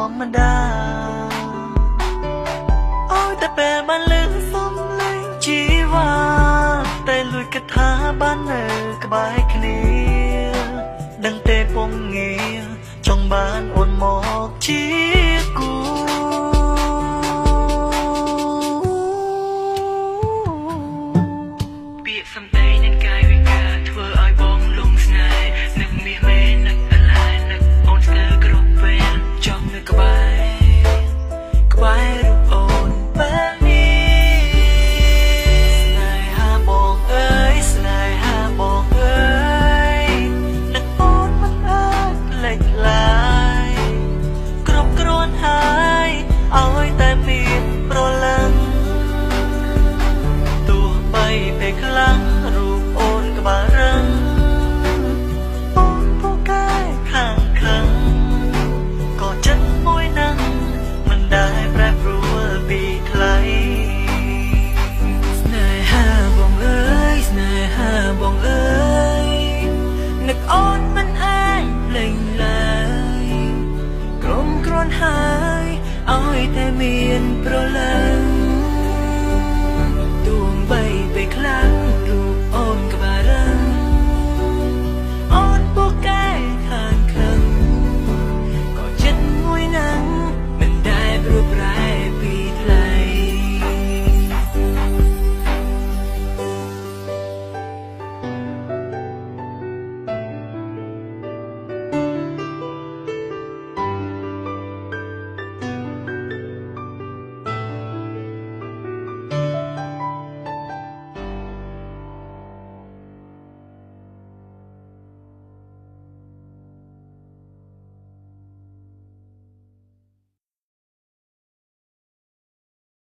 ម្មតាអើយតែពេលបានលើសំលេងជីវ៉ាតែលួចគិតថាបាននៅក្បែរគ្នាដឹងទេពុំងាចង់បានអូនមកជាគូពាក្យសំដីនិងកាយវិការធ្វើឲ្យបងលងស្នេហ៍នឹកមាសមេនឹកអាឡាយនឹកអូនស្ទើរគ្រប់ពេលចង់នៅក្បែររូបអូនពេលនេះស្នេហាបងអើយស្នេហាបងអើយនឹកអូនមិនអាចភ្លេចឡើយគ្រប់គ្រាន់ហើយឲ្យតែមានប្រលឹងទោះបីពេលខ្លាំងរូបអូនក្បាលរឹងអូនពូកែខាងខឹងក៏ចិត្តមួយនឹងមិនដែលប្រែប្រួលពីថ្លៃស្នេហាបងអើយស្នេហាបងអើយនឹកអូនមិនអាចភ្លេចឡើយក្រុមគ្រាន់ហើយឲ្យតែមានប្រលឹង